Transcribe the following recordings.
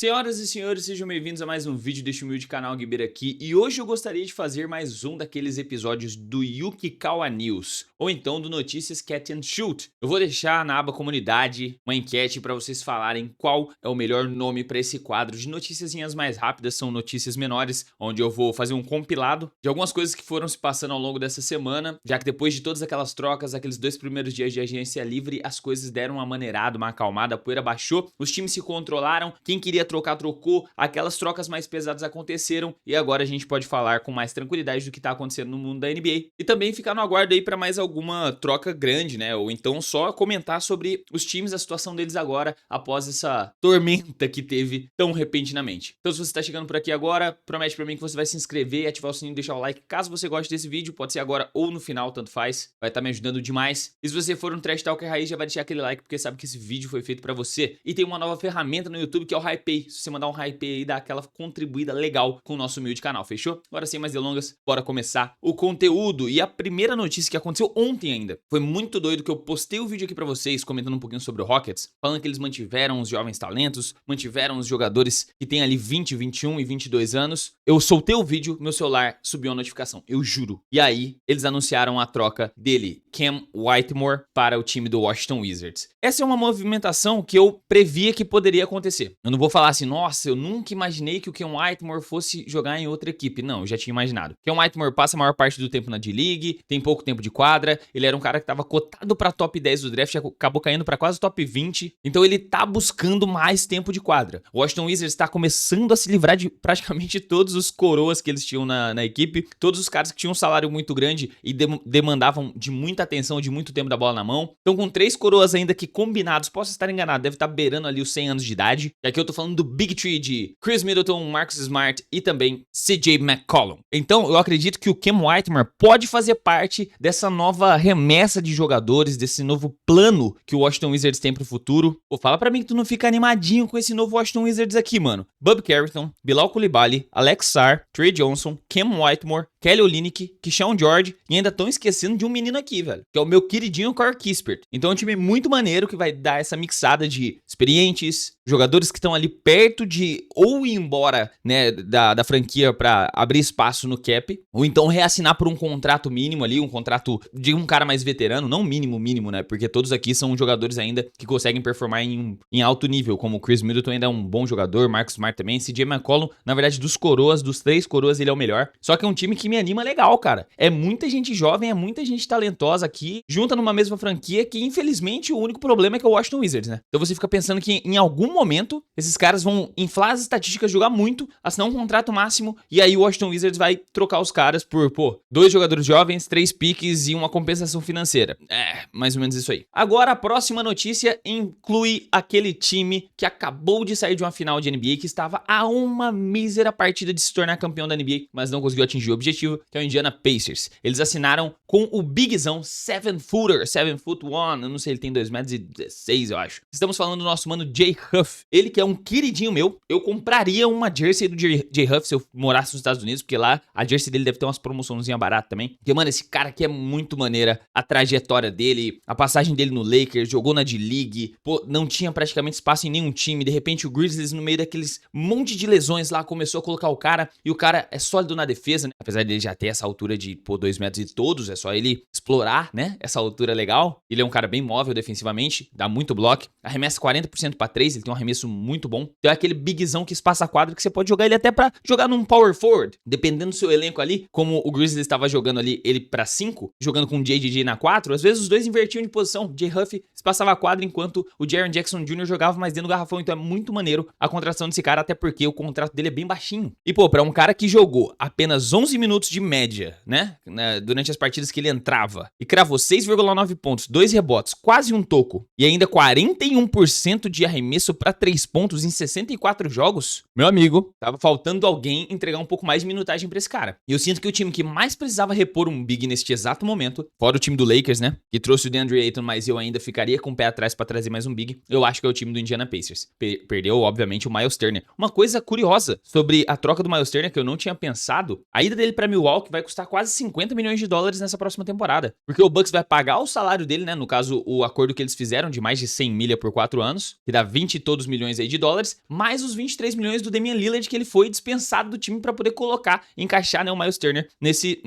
Senhoras e senhores, sejam bem-vindos a mais um vídeo deste humilde canal Guiber aqui, e hoje eu gostaria de fazer mais um daqueles episódios do Yuki-Kawa News, ou então do Notícias Catch and Shoot. Eu vou deixar na aba comunidade uma enquete para vocês falarem qual é o melhor nome para esse quadro de noticiazinhas mais rápidas, são notícias menores, onde eu vou fazer um compilado de algumas coisas que foram se passando ao longo dessa semana, já que depois de todas aquelas trocas, aqueles 2 primeiros dias de agência livre, as coisas deram uma maneirada, uma acalmada, a poeira baixou, os times se controlaram, quem queria trocar, trocou, aquelas trocas mais pesadas aconteceram e agora a gente pode falar com mais tranquilidade do que tá acontecendo no mundo da NBA e também ficar no aguardo aí pra mais alguma troca grande, né? Ou então só comentar sobre os times, a situação deles agora após essa tormenta que teve tão repentinamente. Então se você tá chegando por aqui agora, promete pra mim que você vai se inscrever, ativar o sininho e deixar o like caso você goste desse vídeo, pode ser agora ou no final, tanto faz, vai estar me ajudando demais. E se você for um Trash Talker raiz, já vai deixar aquele like porque sabe que esse vídeo foi feito pra você. E tem uma nova ferramenta no YouTube que é o Hypei. Se você mandar um Hypei aí, dá aquela contribuída legal com o nosso humilde canal, fechou? Agora sem mais delongas, bora começar o conteúdo. E a primeira notícia que aconteceu ontem ainda, foi muito doido que eu postei o vídeo aqui pra vocês, comentando um pouquinho sobre o Rockets, falando que eles mantiveram os jovens talentos, mantiveram os jogadores que tem ali 20, 21 e 22 anos. Eu soltei o vídeo, meu celular subiu a notificação, eu juro. E aí, eles anunciaram a troca dele, Cam Whitmore, para o time do Washington Wizards. Essa é uma movimentação que eu previa que poderia acontecer. Eu não vou falar assim, nossa, eu nunca imaginei que o Cam Whitmore fosse jogar em outra equipe. Não, eu já tinha imaginado. Cam Whitmore passa a maior parte do tempo na D-League, tem pouco tempo de quadra, ele era um cara que estava cotado para top 10 do draft, acabou caindo para quase top 20, então ele tá buscando mais tempo de quadra. O Washington Wizards está começando a se livrar de praticamente todos os coroas que eles tinham na equipe, todos os caras que tinham um salário muito grande e demandavam de muita atenção, de muito tempo da bola na mão. Então com 3 coroas ainda que combinados, posso estar enganado, deve estar beirando ali os 100 anos de idade. E aqui eu tô falando do Big Tree de Chris Middleton, Marcus Smart e também CJ McCollum. Então eu acredito que o Cam Whitmore pode fazer parte dessa nova remessa de jogadores, desse novo plano que o Washington Wizards tem pro futuro. Pô, fala pra mim que tu não fica animadinho com esse novo Washington Wizards aqui, mano. Bub Carrington, Bilal Coulibaly, Alex Sarr, Trey Johnson, Cam Whitmore, Kelly Olynyk, Keyshawn George e ainda estão esquecendo de um menino aqui, velho, que é o meu queridinho Corey Kispert. Então é um time muito maneiro que vai dar essa mixada de experientes, jogadores que estão ali perto de ou ir embora, né, da franquia pra abrir espaço no cap, ou então reassinar por um contrato mínimo ali, um contrato de um cara mais veterano, não mínimo, né, porque todos aqui são jogadores ainda que conseguem performar em alto nível, como o Chris Middleton ainda é um bom jogador, Marcus Smart também, CJ McCollum, na verdade dos coroas, dos 3 coroas ele é o melhor, só que é um time que me anima legal, cara, é muita gente jovem, é muita gente talentosa aqui, junta numa mesma franquia que infelizmente o único problema é que é o Washington Wizards, né, então você fica pensando que em algum momento esses caras vão inflar as estatísticas, jogar muito, assinar um contrato máximo e aí o Washington Wizards vai trocar os caras por, 2 jogadores jovens, 3 piques e uma compensação financeira. É, mais ou menos isso aí. Agora a próxima notícia inclui aquele time que acabou de sair de uma final de NBA, que estava a uma mísera partida de se tornar campeão da NBA, mas não conseguiu atingir o objetivo, que é o Indiana Pacers. Eles assinaram com o Bigzão 7-footer, 7'1", eu não sei, ele tem 2,16 m, eu acho. Estamos falando do nosso mano Jay Huff, ele que é um queridinho meu. Eu compraria uma jersey do Jay Huff se eu morasse nos Estados Unidos, porque lá a jersey dele deve ter umas promoçãozinhas baratas também. Porque, mano, esse cara aqui é muito maneira, a trajetória dele, a passagem dele no Lakers, jogou na D-League, pô, não tinha praticamente espaço em nenhum time, de repente o Grizzlies no meio daqueles monte de lesões lá começou a colocar o cara, e o cara é sólido na defesa, né? Apesar dele já ter essa altura de, 2 metros e todos, é só ele explorar, né, essa altura legal. Ele é um cara bem móvel defensivamente, dá muito bloco, arremessa 40% pra 3, ele tem um arremesso muito bom. Então é aquele bigzão que espaça a quadra que você pode jogar ele até pra jogar num power forward, dependendo do seu elenco ali, como o Grizzlies estava jogando ali ele pra 5, jogando com o JJJ na 4, às vezes os dois invertiam de posição, Jay Huff espaçava a quadra enquanto o Jaren Jackson Jr. jogava mais dentro do garrafão, então é muito maneiro a contratação desse cara, até porque o contrato dele é bem baixinho. E pô, pra um cara que jogou apenas 11 minutos de média, né, durante as partidas que ele entrava, e cravou 6,9 pontos, 2 rebotes, quase um toco, e ainda 41% de arremesso pra 3 pontos em 64 jogos, meu amigo, tava faltando alguém entregar um pouco mais de minutagem pra esse cara. E eu sinto que o time que mais precisava repor um big neste exato momento, fora o time do Lakers, né, que trouxe o DeAndre Ayton, mas eu ainda ficaria com o pé atrás pra trazer mais um big, eu acho que é o time do Indiana Pacers. Perdeu, obviamente, o Miles Turner. Uma coisa curiosa sobre a troca do Miles Turner que eu não tinha pensado, a ida dele pra Milwaukee vai custar quase 50 milhões de dólares nessa próxima temporada. Porque o Bucks vai pagar o salário dele, né? No caso, o acordo que eles fizeram de mais de 100 milha por 4 anos, que dá 20 e todos milhões aí de dólares, mais os 23 milhões do Damian Lillard que ele foi dispensado do time pra poder colocar, encaixar, né, o Miles Turner nesse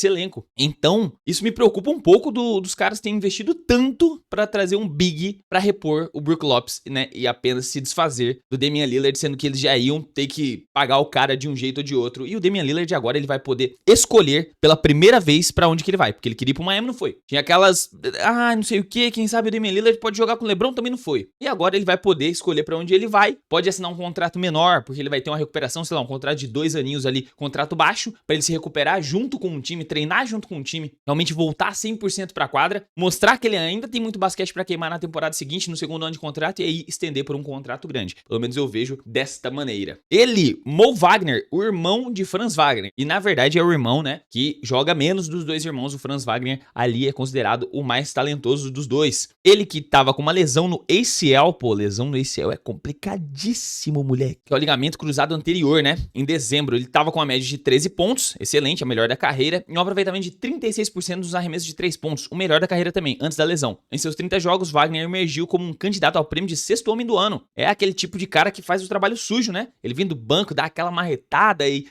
elenco. Então, isso me preocupa um pouco dos caras terem investido tanto pra trazer um big pra repor o Brook Lopes, né? E apenas se desfazer do Damian Lillard, sendo que eles já iam ter que pagar o cara de um jeito ou de outro. E o Damian Lillard agora ele vai poder escolher pela primeira vez pra onde que ele vai, porque ele queria ir pro Miami, não foi. Tinha aquelas, não sei o que, quem sabe o Damian Lillard pode jogar com o LeBron, também não foi. E agora ele vai poder escolher pra onde ele vai, pode assinar um contrato menor, porque ele vai ter uma recuperação, sei lá, um contrato de 2 aninhos ali, contrato baixo, pra ele se recuperar junto com o time, treinar junto com o time, realmente voltar 100% pra quadra, mostrar que ele ainda tem muito basquete pra queimar na temporada seguinte, no segundo ano de contrato, e aí estender por um contrato grande. Pelo menos eu vejo desta maneira. Ele, Mo Wagner, o irmão de Franz Wagner, e na verdade é o irmão, né, que joga menos dos dois irmãos. O Franz Wagner ali é considerado o mais talentoso dos dois. Ele que tava com uma lesão no ACL, pô, lesão no ACL é complicadíssimo, moleque. Que é o ligamento cruzado anterior, né? Em dezembro ele tava com uma média de 13 pontos, excelente, a melhor da carreira, e um aproveitamento de 36% dos arremessos de 3 pontos, o melhor da carreira também, antes da lesão. Em seus 30 jogos, Wagner emergiu como um candidato ao prêmio de 6º homem do ano. É aquele tipo de cara que faz o trabalho sujo, né? Ele vem do banco, dá aquela marretada e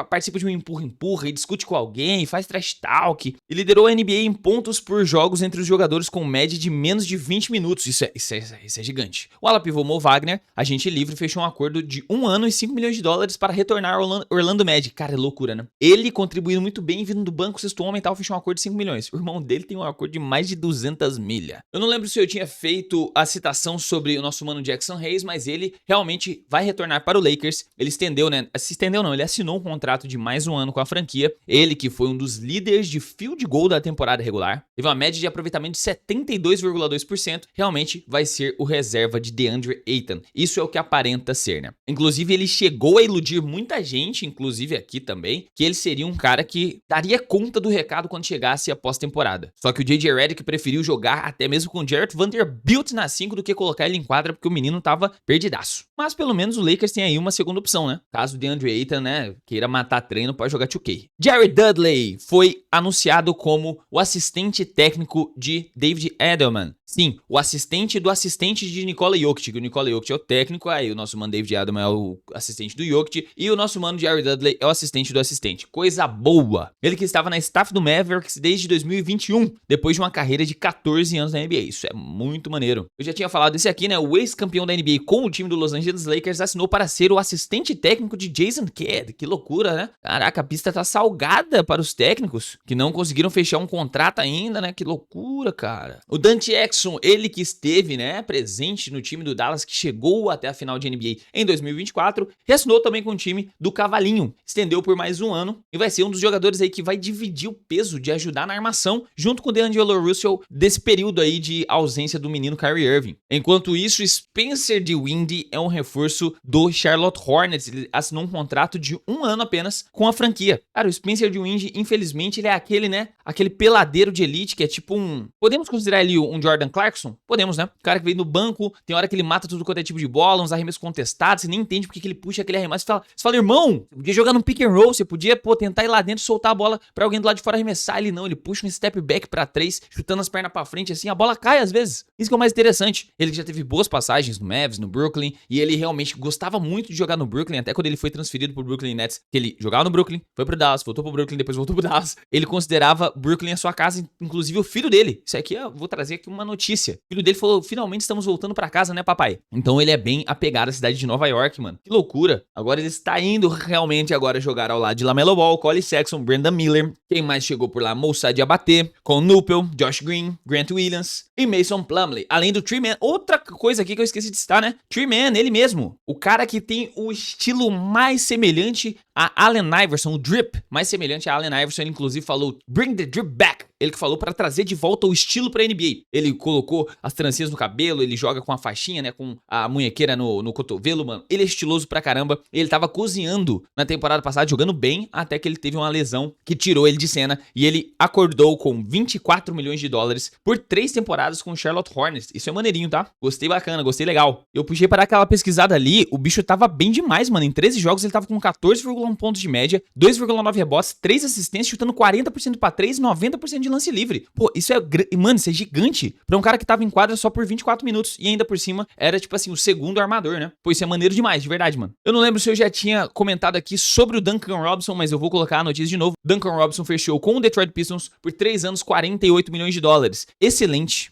participa de um empurra-empurra e discute com alguém, faz trash talk. E liderou a NBA em pontos por jogos entre os jogadores com média de menos de 20 minutos. Isso é gigante. O ala pivô Mo Wagner, agente livre, fechou um acordo de 1 ano e 5 milhões de dólares para retornar ao Orlando Magic. Cara, é loucura, né? Ele contribuindo muito bem, vindo do banco, sexto homem e tal, fechou um acordo de 5 milhões. O irmão dele tem um acordo de mais de 200 milhas. Eu não lembro se eu tinha feito a citação sobre o nosso mano Jackson Hayes, mas ele realmente vai retornar para o Lakers. Ele estendeu, né? Se estendeu não, ele assinou um contrato de mais um ano com a franquia. Ele que foi um dos líderes de field goal da temporada regular, teve uma média de aproveitamento de 72,2%, realmente vai ser o reserva de DeAndre Ayton. Isso é o que aparenta ser, né? Inclusive ele chegou a iludir muita gente, inclusive aqui também, que ele seria um cara que daria conta do recado quando chegasse a pós-temporada. Só que o J.J. Redick preferiu jogar até mesmo com o Jarrett Vanderbilt na 5 do que colocar ele em quadra, porque o menino tava perdidaço. Mas pelo menos o Lakers tem aí uma segunda opção, né? Caso o DeAndre Ayton, né, queira matar treino, pode jogar 2K. Jared Dudley foi anunciado como o assistente técnico de David Edelman. Sim, o assistente do assistente de Nikola Jokic, que o Nikola Jokic é o técnico, aí o nosso mano David Edelman é o assistente do Jokic, e o nosso mano Jared Dudley é o assistente do assistente. Coisa boa! Ele que estava na staff do Mavericks desde 2021, depois de uma carreira de 14 anos na NBA. Isso é muito maneiro. Eu já tinha falado desse aqui, né? O ex-campeão da NBA com o time do Los Angeles Lakers assinou para ser o assistente técnico de Jason Kidd. Que loucura, né? Caraca, a pista tá salgada para os técnicos, que não conseguiram fechar um contrato ainda, né? Que loucura, cara. O Dante Exum, ele que esteve, né, presente no time do Dallas, que chegou até a final de NBA em 2024, reassinou também com o time do Cavalinho, estendeu por mais um ano e vai ser um dos jogadores aí que vai dividir o peso de ajudar na armação, junto com o DeAngelo Russell, desse período aí de ausência do menino Kyrie Irving. Enquanto isso, Spencer Dinwiddie é um reforço do Charlotte Hornets, ele assinou um contrato de 1 ano apenas com a franquia. Cara, o Spencer Dinwiddie, infelizmente, ele é aquele, né, aquele peladeiro de elite que é tipo um... Podemos considerar ele um Jordan Clarkson? Podemos, né? O cara que vem no banco, tem hora que ele mata tudo quanto é tipo de bola, uns arremessos contestados, você nem entende porque que ele puxa aquele arremesso. Você fala, irmão, você podia jogar no pick and roll, você podia, tentar ir lá dentro e soltar a bola pra alguém do lado de fora arremessar. Ele não, ele puxa um step back pra 3, chutando as pernas pra frente, assim, a bola cai às vezes. Isso que é o mais interessante. Ele já teve boas passagens no Mavs, no Brooklyn, e ele realmente gostava muito de jogar no Brooklyn, até quando ele foi transferido pro Brooklyn Nets, que ele jogava no Brooklyn, foi pro Dallas, voltou pro Brooklyn, depois voltou pro Dallas. Ele considerava Brooklyn a sua casa, inclusive o filho dele. Isso aqui, eu vou trazer aqui uma notícia. O filho dele falou, finalmente estamos voltando pra casa, né, papai? Então ele é bem apegado à cidade de Nova York, mano. Que loucura. Agora ele está indo realmente agora jogar ao lado de LaMelo Ball, Colin Sexton, Brandon Miller. Quem mais chegou por lá? Moussa Diabaté, Con Nupel, Josh Green, Grant Williams e Mason Plumlee. Além do Trey Mann. Outra coisa aqui que eu esqueci de citar, né? Trey Mann, ele mesmo. O cara que tem o estilo mais semelhante a Allen Iverson, o drip mais semelhante a Allen Iverson. Ele inclusive falou, bring the drip back. ele que falou pra trazer de volta o estilo pra NBA. Ele colocou as trancinhas no cabelo, ele joga com a faixinha, né, com a munhequeira no cotovelo, mano. Ele é estiloso pra caramba. Ele tava cozinhando na temporada passada, jogando bem, até que ele teve uma lesão que tirou ele de cena e ele acordou com 24 milhões de dólares por 3 temporadas com o Charlotte Hornets. Isso é maneirinho, tá? Gostei bacana, gostei legal. Eu puxei para dar aquela pesquisada ali, o bicho tava bem demais, mano. Em 13 jogos ele tava com 14,1 pontos de média, 2,9 rebotes, 3 assistências, chutando 40% pra 3, 90% de lance livre. Pô, isso é, mano, isso é gigante pra um cara que tava em quadra só por 24 minutos e ainda por cima era, tipo assim, o segundo armador, né? Pô, isso é maneiro demais, de verdade, mano. Eu não lembro se eu já tinha comentado aqui sobre o Duncan Robinson, mas eu vou colocar a notícia de novo. Duncan Robinson fechou com o Detroit Pistons por 3 anos, 48 milhões de dólares. Excelente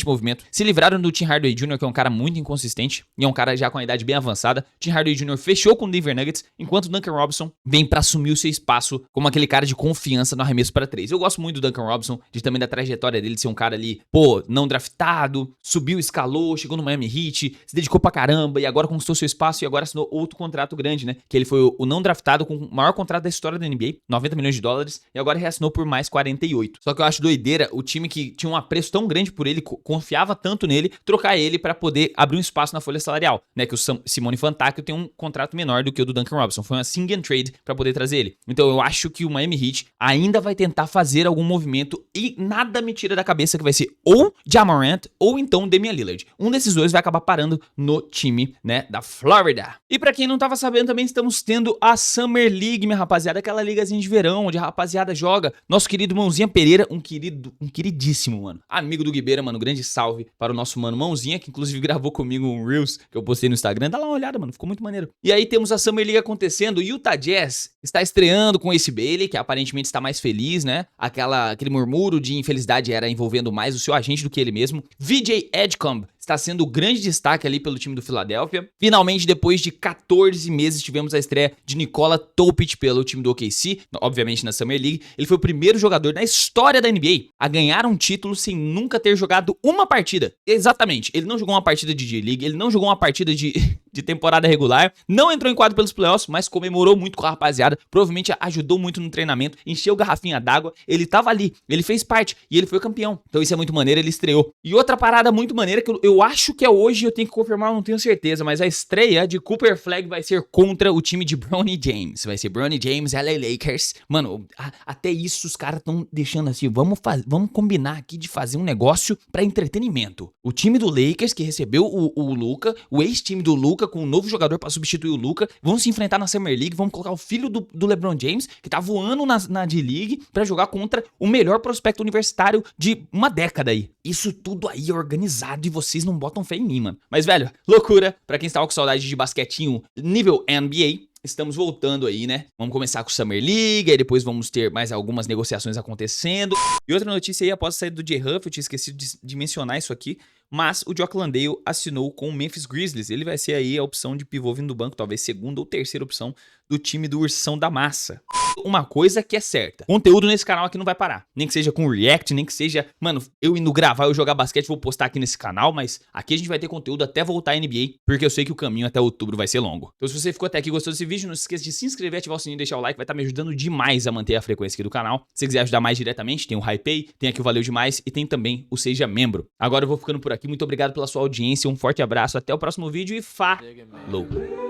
movimento. Se livraram do Tim Hardaway Jr., que é um cara muito inconsistente e é um cara já com a idade bem avançada. Tim Hardaway Jr. fechou com o Denver Nuggets, enquanto o Duncan Robinson vem pra assumir o seu espaço como aquele cara de confiança no arremesso pra 3. Eu gosto muito do Duncan Robinson, de também da trajetória dele de ser um cara ali, pô, não draftado, subiu, escalou, chegou no Miami Heat, se dedicou pra caramba e agora conquistou seu espaço e agora assinou outro contrato grande, né? Que ele foi o não draftado com o maior contrato da história da NBA, 90 milhões de dólares, e agora reassinou por mais 48. Só que eu acho doideira o time que tinha um apreço tão grande por ele, confiava tanto nele, trocar ele pra poder abrir um espaço na folha salarial, né? Que o Simone Fontecchio tem um contrato menor do que o do Duncan Robinson. Foi uma sing and trade pra poder trazer ele. Então eu acho que o Miami Heat ainda vai tentar fazer algum movimento e nada me tira da cabeça que vai ser ou Ja Morant ou então Damian Lillard. Um desses dois vai acabar parando no time, né, da Flórida. E pra quem não tava sabendo, também estamos tendo a Summer League, minha rapaziada, aquela ligazinha de verão onde a rapaziada joga. Nosso querido Mãozinha Pereira, um queridíssimo, mano. Amigo do Guibeira, mano, grande salve para o nosso mano Mãozinha, que inclusive gravou comigo um Reels que eu postei no Instagram. Dá lá uma olhada, mano, ficou muito maneiro. E aí temos a Summer League acontecendo, o Utah Jazz está estreando com Ace Bailey, que aparentemente está mais feliz, né? Aquele murmúrio de infelicidade era envolvendo mais o seu agente do que ele mesmo. VJ Edgecombe está sendo o grande destaque ali pelo time do Philadelphia. Finalmente, depois de 14 meses, tivemos a estreia de Nikola Topic pelo time do OKC, obviamente na Summer League. Ele foi o primeiro jogador na história da NBA a ganhar um título sem nunca ter jogado uma partida. Exatamente, ele não jogou uma partida de G-League, ele não jogou uma partida de temporada regular, não entrou em quadro pelos playoffs, mas comemorou muito com a rapaziada, provavelmente ajudou muito no treinamento, encheu garrafinha d'água, ele tava ali, ele fez parte e ele foi campeão. Então isso é muito maneiro, ele estreou. E outra parada muito maneira que eu acho que é hoje, eu tenho que confirmar, eu não tenho certeza, mas a estreia de Cooper Flag vai ser contra o time de Bronny James. Vai ser Bronny James, LA Lakers. Mano, até isso os caras estão deixando assim, vamos combinar aqui de fazer um negócio pra entretenimento. O time do Lakers, que recebeu o Luka, o ex-time do Luka, com um novo jogador pra substituir o Luka, vão se enfrentar na Summer League, vamos colocar o filho do LeBron James, que tá voando na D-League, pra jogar contra o melhor prospecto universitário de uma década aí. Isso tudo aí organizado e vocês não botam fé em mim, mano. Mas, velho, loucura. Pra quem estava com saudade de basquetinho nível NBA, estamos voltando aí, né? Vamos começar com o Summer League, aí depois vamos ter mais algumas negociações acontecendo. E outra notícia aí, após sair do J-Huff, eu tinha esquecido de mencionar isso aqui, mas o Jock Landale assinou com o Memphis Grizzlies. Ele vai ser aí a opção de pivô vindo do banco, talvez segunda ou terceira opção do time do Ursão da Massa. Uma coisa que é certa, conteúdo nesse canal aqui não vai parar. Nem que seja com react, nem que seja, mano, eu indo gravar, eu jogar basquete, vou postar aqui nesse canal, mas aqui a gente vai ter conteúdo até voltar à NBA, porque eu sei que o caminho até outubro vai ser longo. Então se você ficou até aqui e gostou desse vídeo, não se esqueça de se inscrever, ativar o sininho e deixar o like, vai estar me ajudando demais a manter a frequência aqui do canal. Se você quiser ajudar mais diretamente, tem o HiPay, tem aqui o Valeu Demais e tem também o Seja Membro. Agora eu vou ficando por aqui, muito obrigado pela sua audiência, um forte abraço, até o próximo vídeo e falou!